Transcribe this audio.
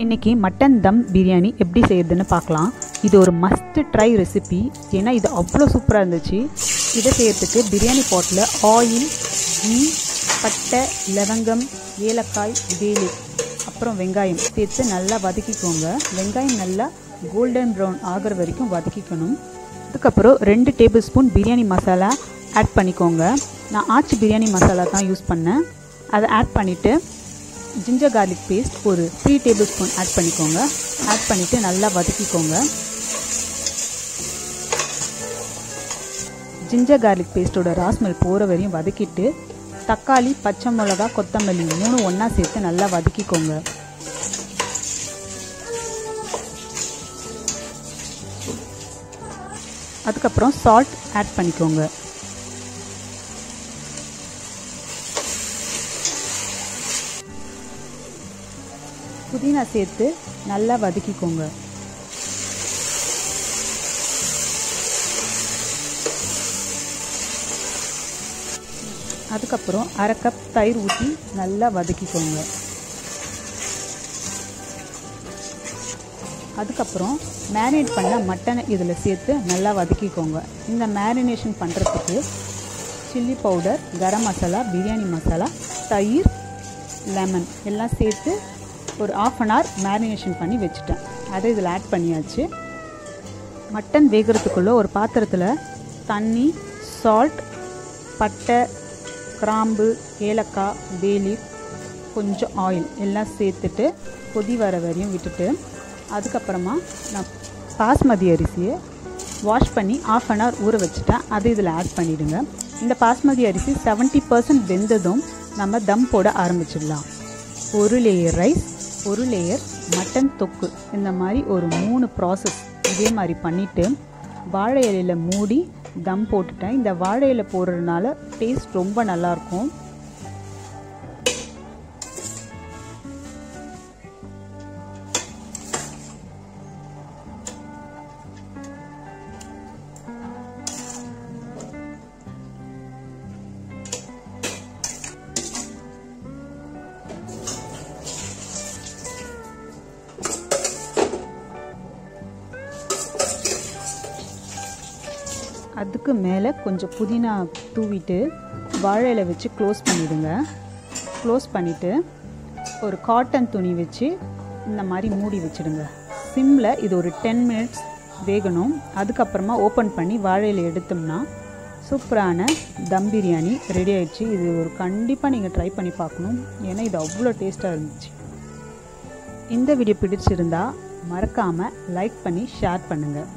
இன்றைக்கி மட்டன் தம் பிரியாணி எப்படி செய்யறதுன்னு பார்க்கலாம். இது ஒரு மஸ்ட் ட்ரை ரெசிபி. ஏன்னா இது அவ்வளோ சூப்பராக இருந்துச்சு. இதை செய்யறதுக்கு பிரியாணி பாட்டில் ஆயில், கீ, பட்டை, லவங்கம், ஏலக்காய், வேலி, அப்புறம் வெங்காயம் சேர்த்து நல்லா வதக்கிக்கோங்க. வெங்காயம் நல்லா கோல்டன் ப்ரௌன் ஆகிற வரைக்கும் வதக்கிக்கணும். அதுக்கப்புறம் 2 tablespoon biryani masala add பண்ணிக்கோங்க. நான் ஆச்சி பிரியாணி மசாலா தான் யூஸ் பண்ணேன். அதை ஆட் பண்ணிவிட்டு ஜிஞ்சர் கார்லிக் பேஸ்ட் ஒரு 3 டேபிள் ஸ்பூன் ஆட் பண்ணிக்கோங்க. ஆட் பண்ணிவிட்டு நல்லா வதக்கிக்கோங்க. ஜிஞ்சர் கார்லிக் பேஸ்ட்டோட ராஸ்மெல் போகிற வரையும் வதக்கிட்டு தக்காளி, பச்சை மிளகா, கொத்தமல்லி 3 ஒன்றா சேர்த்து நல்லா வதக்கிக்கோங்க. அதுக்கப்புறம் சால்ட் ஆட் பண்ணிக்கோங்க. புதினா சேர்த்து நல்லா வதக்கிக்கோங்க. அதுக்கப்புறம் 1/2 கப் தயிர் ஊற்றி நல்லா வதக்கிக்கோங்க. அதுக்கப்புறம் மேரினேட் பண்ண மட்டனை இதில் சேர்த்து நல்லா வதக்கிக்கோங்க. இந்த மேரினேஷன் பண்ணுறதுக்கு சில்லி பவுடர், கரம் மசாலா, பிரியாணி மசாலா, தயிர், லெமன் எல்லாம் சேர்த்து ஒரு 1/2 அன் ஹவர் மேரினேஷன் பண்ணி வச்சுட்டேன். அதை இதில் ஆட் பண்ணியாச்சு. மட்டன் வேகிறதுக்குள்ளே ஒரு பாத்திரத்தில் தண்ணி, சால்ட், பட்டை, கிராம்பு, ஏலக்காய், வேலி, கொஞ்சம் ஆயில் எல்லாம் சேர்த்துட்டு கொதி வர வரையும் விட்டுட்டு அதுக்கப்புறமா நான் பாஸ்மதி அரிசியை வாஷ் பண்ணி 1/2 அன் ஹவர் ஊற வச்சுட்டேன். அதை இதில் ஆட் பண்ணிவிடுங்க. இந்த பாஸ்மதி அரிசி 70% வெந்ததும் நம்ம தம் போட ஆரம்பிச்சிடலாம். 1 லேயர் ரைஸ், 1 லேயர் மட்டன் தொக்கு, இந்த மாதிரி ஒரு 3 ப்ராசஸ் இதே மாதிரி பண்ணிவிட்டு வாழை இலையில் மூடி தம் போட்டுட்டேன். இந்த வாழை இலை போடுறதுனால டேஸ்ட் ரொம்ப நல்லாயிருக்கும். அதுக்கு மேலே கொஞ்சம் புதினா தூவிட்டு வாழை இலை வச்சு க்ளோஸ் பண்ணிவிடுங்க. க்ளோஸ் பண்ணிவிட்டு ஒரு காட்டன் துணி வச்சு இந்த மாதிரி மூடி வச்சுடுங்க. சிம்மில் இது ஒரு 10 மினிட்ஸ் வேகணும். அதுக்கப்புறமா ஓப்பன் பண்ணி வாழை இலை எடுத்தோம்னா சூப்பரான தம் பிரியாணி ரெடி ஆயிடுச்சு. இது ஒரு கண்டிப்பாக நீங்கள் ட்ரை பண்ணி பார்க்கணும். ஏன்னா இது அவ்வளோ டேஸ்ட்டாக இருந்துச்சு. இந்த வீடியோ பிடிச்சிருந்தா மறக்காமல் லைக் பண்ணி ஷேர் பண்ணுங்கள்.